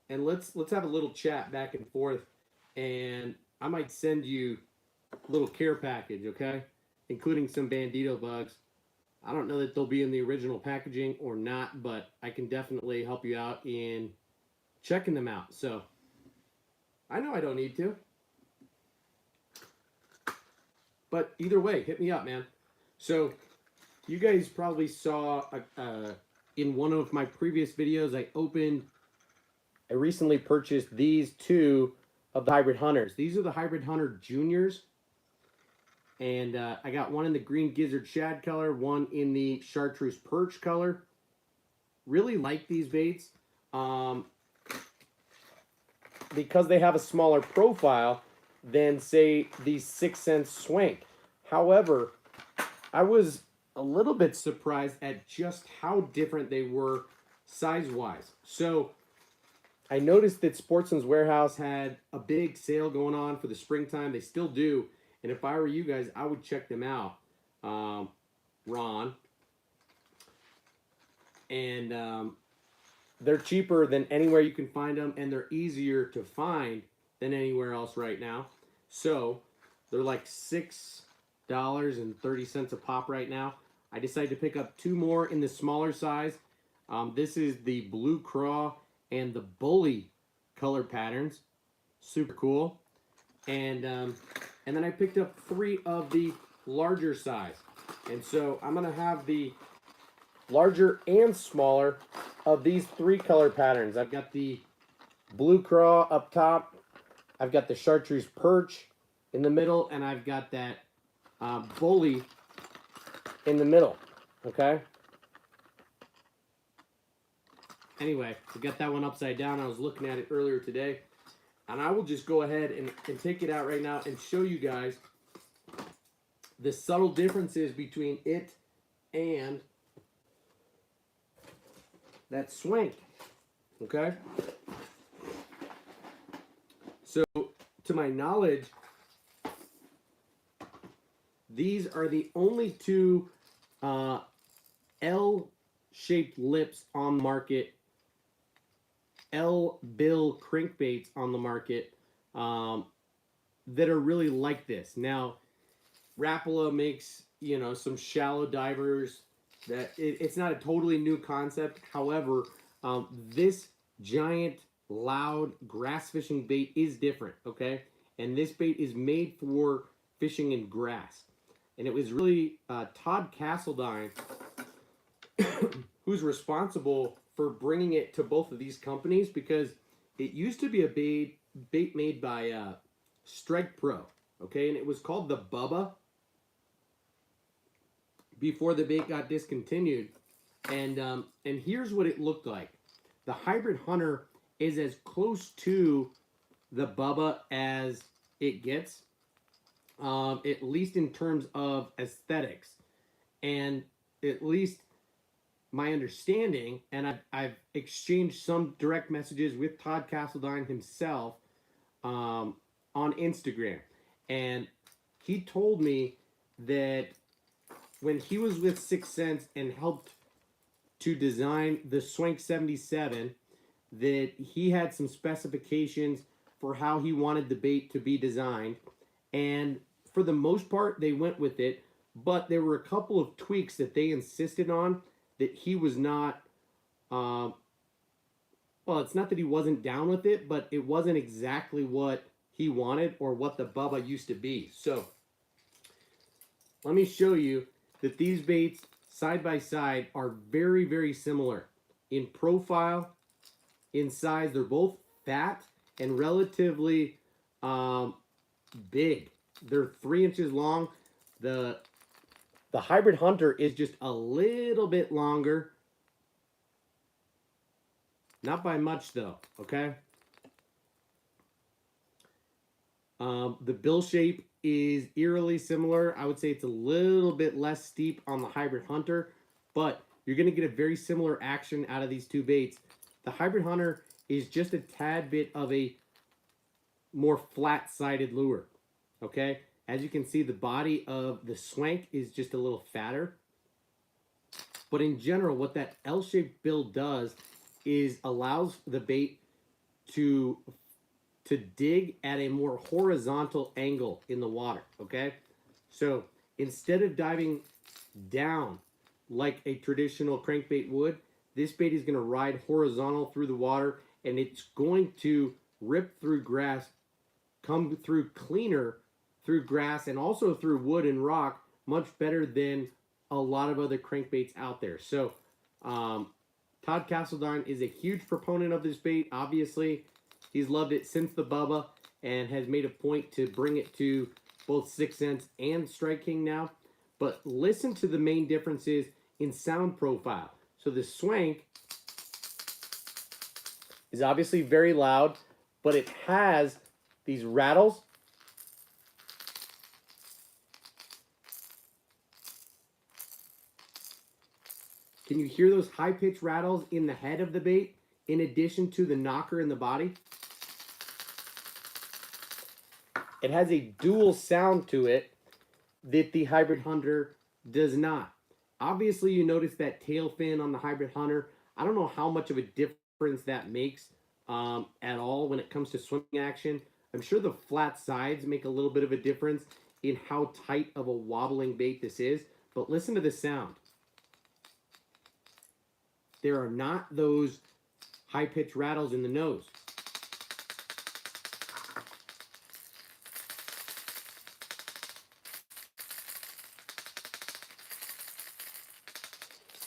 let's have a little chat back and forth. And I might send you a little care package, okay, including some Bandito bugs. I don't know that they'll be in the original packaging or not, but I can definitely help you out in checking them out. So I know I don't need to. But either way, hit me up, man. So you guys probably saw in one of my previous videos, I recently purchased these 2 of the Hybrid Hunters. These are the Hybrid Hunter Juniors. And I got one in the green gizzard shad color, one in the chartreuse perch color. Really like these baits because they have a smaller profile than, say, these 6 cent swank. However, I was a little bit surprised at just how different they were size-wise. So I noticed that Sportsman's Warehouse had a big sale going on for the springtime. They still do. And if I were you guys, I would check them out, Ron. And they're cheaper than anywhere you can find them, and they're easier to find than anywhere else right now. So they're like $6.30 a pop right now. I decided to pick up 2 more in the smaller size. This is the Blue Craw and the Bully color patterns. Super cool. And then I picked up 3 of the larger size. And so I'm going to have the larger and smaller of these 3 color patterns. I've got the Blue Craw up top. I've got the Chartreuse Perch in the middle. And I've got that Bully in the middle. Okay? Anyway, I got that one upside down. I was looking at it earlier today. And I will just go ahead and take it out right now and show you guys the subtle differences between it and that swank. Okay? So, to my knowledge, these are the only 2 L-shaped lips on the market, L-bill crankbaits on the market that are really like this. Now, Rapala makes, you know, some shallow divers that it's not a totally new concept. However, this giant, loud grass fishing bait is different, okay? And this bait is made for fishing in grass. And it was really Todd Castledine who's responsible for bringing it to both of these companies, because it used to be a bait made by Strike Pro, okay? And it was called the Bubba before the bait got discontinued. And here's what it looked like. The Hybrid Hunter is as close to the Bubba as it gets, at least in terms of aesthetics. And at least my understanding, and I've exchanged some direct messages with Todd Castledine himself on Instagram. And he told me that when he was with 6th Sense and helped to design the Swank 77, that he had some specifications for how he wanted the bait to be designed. And for the most part, they went with it. But there were a couple of tweaks that they insisted on that he was not, well, it's not that he wasn't down with it, but it wasn't exactly what he wanted or what the Bubba used to be. So let me show you that these baits side by side are very, very similar in profile, in size. They're both fat and relatively big. They're 3 inches long. The Hybrid Hunter is just a little bit longer. Not by much, though, okay? The bill shape is eerily similar. I would say it's a little bit less steep on the Hybrid Hunter, but you're going to get a very similar action out of these 2 baits. The Hybrid Hunter is just a tad bit of a more flat-sided lure, okay? As you can see, the body of the Swank is just a little fatter. But in general, what that L-shaped bill does is allows the bait to dig at a more horizontal angle in the water, okay? So instead of diving down like a traditional crankbait would, this bait is going to ride horizontal through the water, and it's going to rip through grass, come through cleaner through grass and also through wood and rock, much better than a lot of other crankbaits out there. So Todd Castledine is a huge proponent of this bait. Obviously, he's loved it since the Bubba and has made a point to bring it to both 6th Sense and Strike King now. But listen to the main differences in sound profile. So the Swank is obviously very loud, but it has these rattles Can you hear those high-pitched rattles in the head of the bait in addition to the knocker in the body? It has a dual sound to it that the Hybrid Hunter does not. Obviously, you notice that tail fin on the Hybrid Hunter. I don't know how much of a difference that makes at all when it comes to swimming action. I'm sure the flat sides make a little bit of a difference in how tight of a wobbling bait this is. But listen to the sound. There are not those high-pitched rattles in the nose.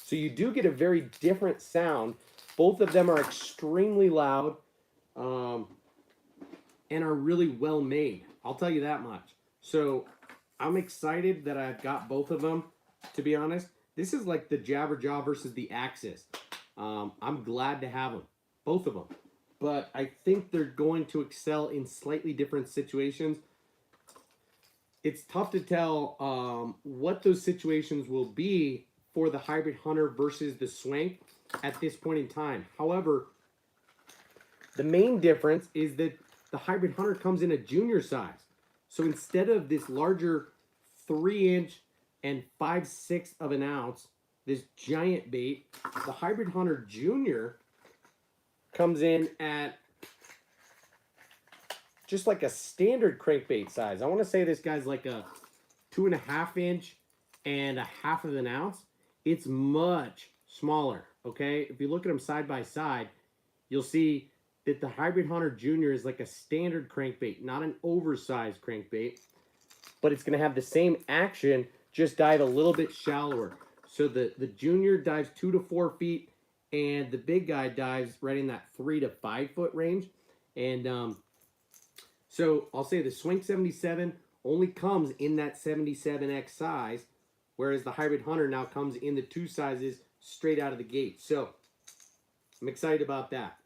So you do get a very different sound. Both of them are extremely loud and are really well made. I'll tell you that much. So I'm excited that I've got both of them, to be honest. This is like the Jabberjaw versus the Axis. I'm glad to have them, both of them. But I think they're going to excel in slightly different situations. It's tough to tell what those situations will be for the Hybrid Hunter versus the Swank at this point in time. However, the main difference is that the Hybrid Hunter comes in a junior size. So instead of this larger 3-inch and 5/6 of an ounce, this giant bait, the Hybrid Hunter Junior comes in at just like a standard crankbait size. I want to say this guy's like a 2.5-inch and a 1/2 of an ounce. It's much smaller, okay? If you look at them side by side, you'll see that the Hybrid Hunter Junior is like a standard crankbait, not an oversized crankbait, but it's going to have the same action, just dive a little bit shallower. So the Junior dives 2 to 4 feet, and the big guy dives right in that 3 to 5 foot range. And so I'll say the Swank 77 only comes in that 77X size, whereas the Hybrid Hunter now comes in the 2 sizes straight out of the gate. So I'm excited about that.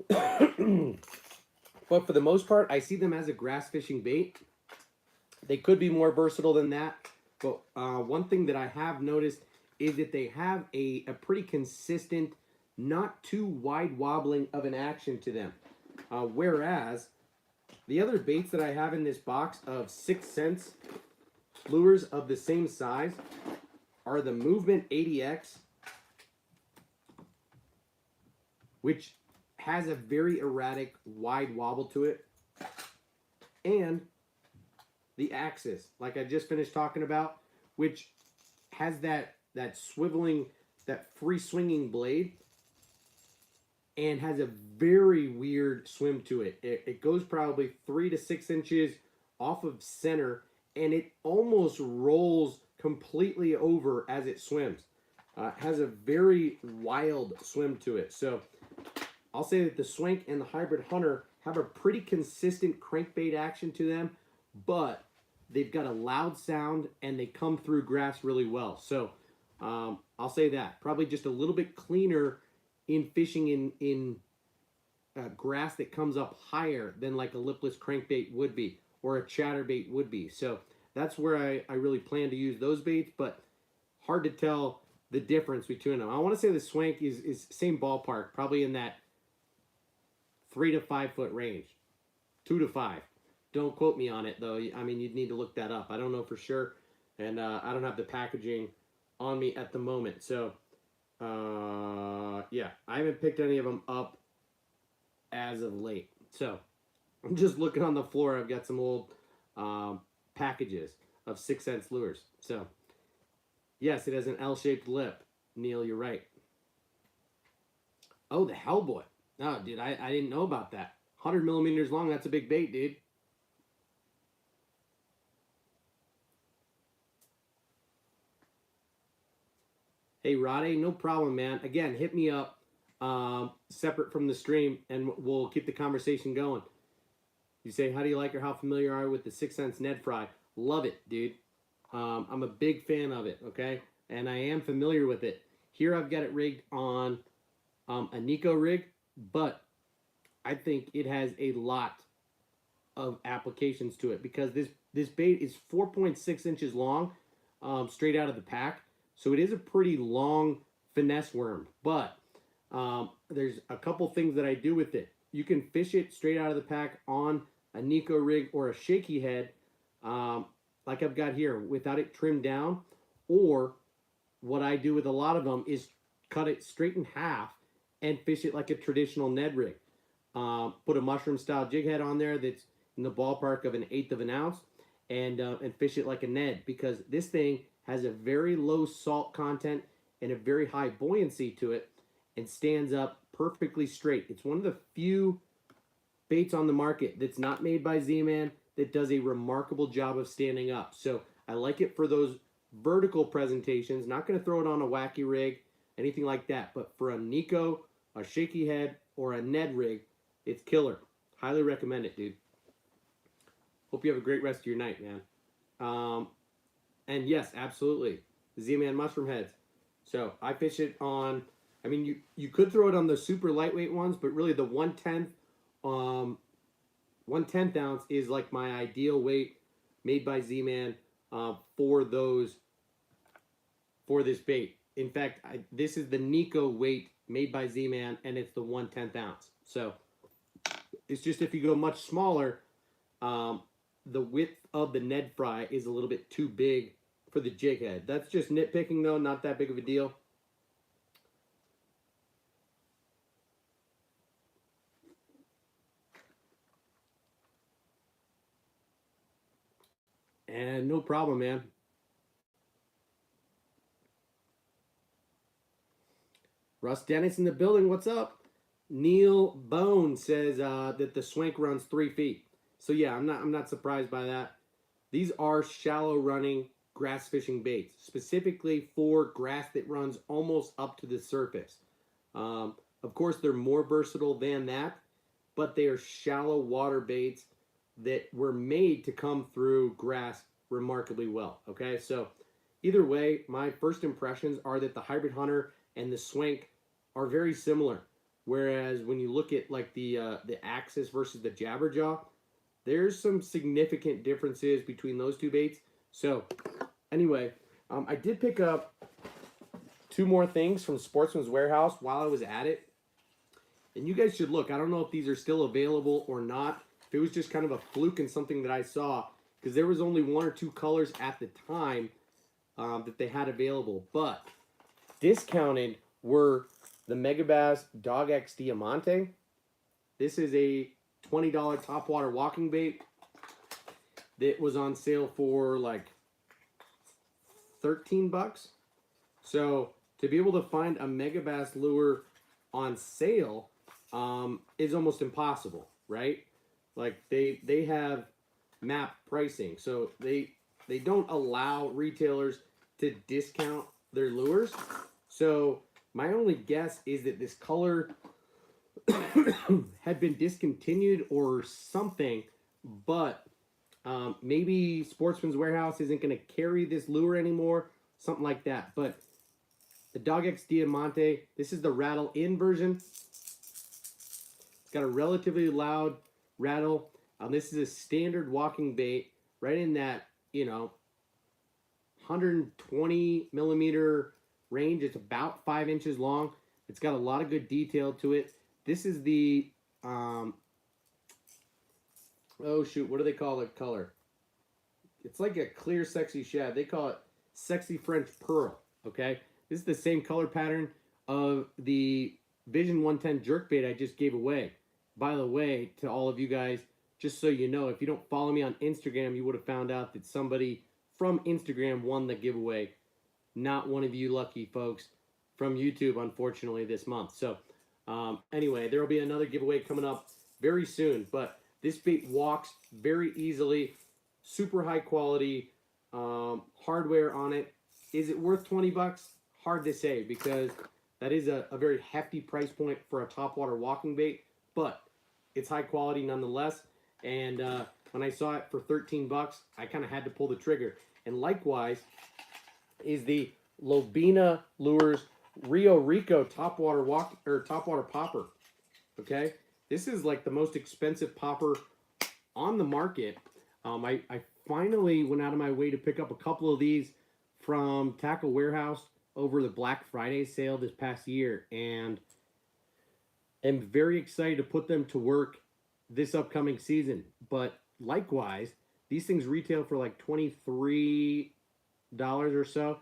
But for the most part, I see them as a grass fishing bait. They could be more versatile than that. But one thing that I have noticed is that they have a pretty consistent, not too wide wobbling of an action to them. Whereas the other baits that I have in this box of 6 cents lures of the same size are the Movement 80X, which has a very erratic wide wobble to it, and the Axis, like I just finished talking about, which has that swiveling, that free swinging blade, and has a very weird swim to it. It goes probably 3 to 6 inches off of center, and it almost rolls completely over as it swims. Has a very wild swim to it. So I'll say that the Swank and the Hybrid Hunter have a pretty consistent crankbait action to them, but they've got a loud sound and they come through grass really well. So I'll say that. Probably just a little bit cleaner in fishing in grass that comes up higher than like a lipless crankbait would be or a chatterbait would be. So that's where I really plan to use those baits, but hard to tell the difference between them. I want to say the Swank is same ballpark, probably in that 3 to 5 foot range, 2 to 5. Don't quote me on it though. I mean, you'd need to look that up. I don't know for sure, and I don't have the packaging on me at the moment. So yeah, I haven't picked any of them up as of late. So I'm just looking on the floor. I've got some old packages of 6 cents lures. So yes, it has an L-shaped lip. Neil, you're right. Oh, the Hellboy. No, dude, I didn't know about that. 100 millimeters long. That's a big bait, dude. Hey, Rade, no problem, man. Again, hit me up separate from the stream, and we'll keep the conversation going. You say, how do you like or how familiar are you with the 6 cents Ned Fry? Love it, dude. I'm a big fan of it, okay? And I am familiar with it. Here I've got it rigged on a Nico rig, but I think it has a lot of applications to it because this bait is 4.6 inches long straight out of the pack. So it is a pretty long finesse worm. But there's a couple things that I do with it. You can fish it straight out of the pack on a Nico rig or a shaky head, like I've got here, without it trimmed down. Or what I do with a lot of them is cut it straight in half and fish it like a traditional Ned rig. Put a mushroom style jig head on there that's in the ballpark of 1/8 of an ounce, and fish it like a Ned, because this thing has a very low salt content and a very high buoyancy to it, and stands up perfectly straight. It's one of the few baits on the market that's not made by Z-Man that does a remarkable job of standing up. So I like it for those vertical presentations. Not going to throw it on a wacky rig, anything like that. But for a Nico, a shaky head, or a Ned rig, it's killer. Highly recommend it, dude. Hope you have a great rest of your night, man. And yes, absolutely, Z-Man mushroom heads. So I fish it on, I mean, you could throw it on the super lightweight ones, but really the 1/10 1/10 ounce is like my ideal weight made by Z-Man for this bait. In fact, this is the Nico weight made by Z-Man, and it's the 1/10 ounce. So it's just, if you go much smaller, the width of the Ned fry is a little bit too big for the jig head. That's just nitpicking, though, not that big of a deal. And no problem, man. Russ Dennis in the building. What's up? Neil Bone says that the swank runs 3 feet. So yeah, I'm not surprised by that. These are shallow running grass fishing baits, specifically for grass that runs almost up to the surface. Of course, they're more versatile than that, but they are shallow water baits that were made to come through grass remarkably well. Okay, so either way, my first impressions are that the Hybrid Hunter and the Swank are very similar. Whereas when you look at like the Axis versus the Jabberjaw, there's some significant differences between those two baits. So anyway, I did pick up 2 more things from Sportsman's Warehouse while I was at it. And you guys should look. I don't know if these are still available or not. If it was just kind of a fluke and something that I saw, because there was only 1 or 2 colors at the time that they had available. But discounted were the Megabass Dog X Diamante. This is a $20 topwater walking bait that was on sale for like 13 bucks. So to be able to find a Megabass lure on sale is almost impossible, right? Like they have MAP pricing, so they don't allow retailers to discount their lures. So my only guess is that this color had been discontinued or something, but maybe Sportsman's Warehouse isn't going to carry this lure anymore, something like that. But the Dog X Diamante, this is the rattle in version. It's got a relatively loud rattle. This is a standard walking bait, right in that, 120 millimeter range. It's about 5 inches long. It's got a lot of good detail to it. This is the, oh shoot, what do they call the color? It's like a clear, sexy shad. They call it Sexy French Pearl, okay? This is the same color pattern of the Vision 110 jerkbait I just gave away. By the way, to all of you guys, just so you know, if you don't follow me on Instagram, you would have found out that somebody from Instagram won the giveaway. Not one of you lucky folks from YouTube, unfortunately, this month. So anyway, there will be another giveaway coming up very soon. But this bait walks very easily, super high quality hardware on it. Is it worth 20 bucks? Hard to say, because that is a very hefty price point for a topwater walking bait, but it's high quality nonetheless. And when I saw it for 13 bucks, I kind of had to pull the trigger. And likewise is the Lobina Lures Rio Rico topwater popper. Okay, this is like the most expensive popper on the market. I finally went out of my way to pick up a couple of these from Tackle Warehouse. over the Black Friday sale this past year, and am very excited to put them to work this upcoming season. But likewise, these things retail for like $23 or so.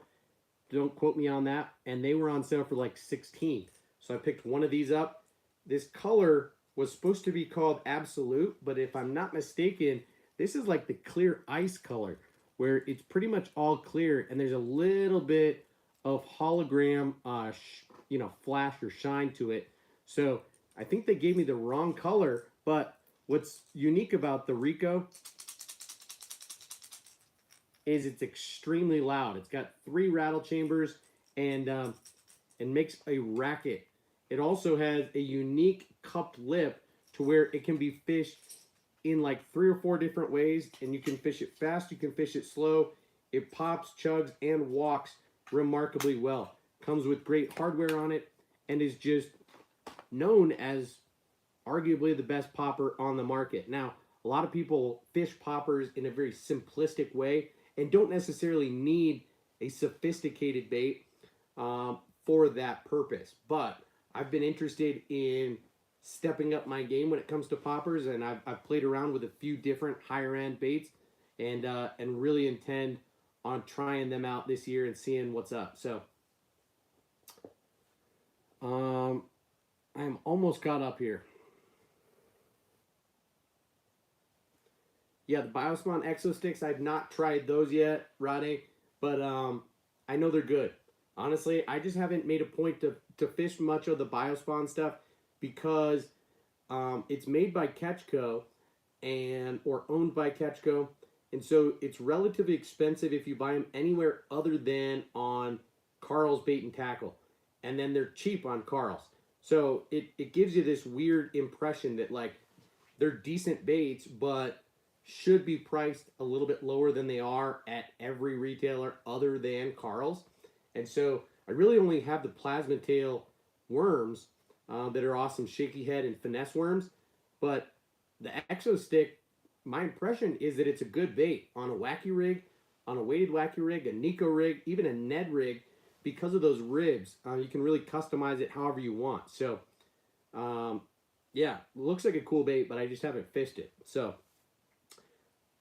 Don't quote me on that. And they were on sale for like 16. So I picked one of these up. This color was supposed to be called Absolute, but if I'm not mistaken, this is like the clear ice color, where it's pretty much all clear, and there's a little bit of hologram, flash or shine to it. So I think they gave me the wrong color, but what's unique about the Rico is it's extremely loud. It's got 3 rattle chambers and makes a racket. It also has a unique cupped lip to where it can be fished in like 3 or 4 different ways, and you can fish it fast, you can fish it slow. It pops, chugs, and walks remarkably well. Comes with great hardware on it and is just known as arguably the best popper on the market. Now, a lot of people fish poppers in a very simplistic way and don't necessarily need a sophisticated bait for that purpose. But I've been interested in stepping up my game when it comes to poppers, and I've played around with a few different higher end baits, and really intend on trying them out this year and seeing what's up. So I'm almost caught up here. Yeah, the Biospawn Exo Sticks, I've not tried those yet, Rade, but I know they're good. Honestly, I just haven't made a point to fish much of the Biospawn stuff because it's made by Catchco or owned by Catchco, and so it's relatively expensive if you buy them anywhere other than on Carl's Bait and Tackle, and then they're cheap on Carl's. So it gives you this weird impression that like they're decent baits, but should be priced a little bit lower than they are at every retailer other than Carl's. And so I really only have the plasma tail worms that are awesome, shaky head and finesse worms. But the Exo Stick, my impression is that it's a good bait on a wacky rig, on a weighted wacky rig, a Nico rig, even a Ned rig. Because of those ribs, you can really customize it however you want. So, yeah, looks like a cool bait, but I just haven't fished it. So,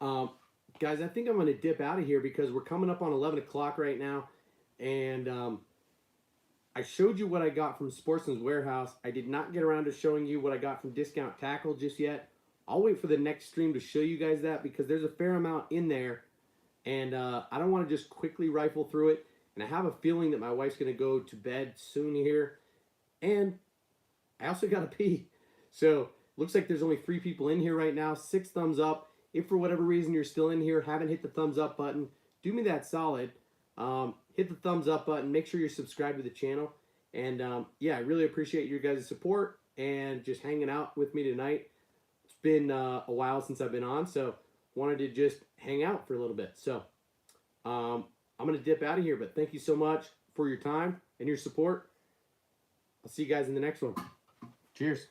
guys, I think I'm going to dip out of here because we're coming up on 11 o'clock right now. And I showed you what I got from Sportsman's Warehouse. I did not get around to showing you what I got from Discount Tackle just yet. I'll wait for the next stream to show you guys that because there's a fair amount in there. And I don't want to just quickly rifle through it. And I have a feeling that my wife's going to go to bed soon here. And I also got to pee. So looks like there's only 3 people in here right now. 6 thumbs up. If for whatever reason you're still in here, haven't hit the thumbs up button, do me that solid. Hit the thumbs up button. Make sure you're subscribed to the channel. And yeah, I really appreciate your guys' support and just hanging out with me tonight. It's been a while since I've been on, so wanted to just hang out for a little bit. So I'm going to dip out of here, but thank you so much for your time and your support. I'll see you guys in the next one. Cheers.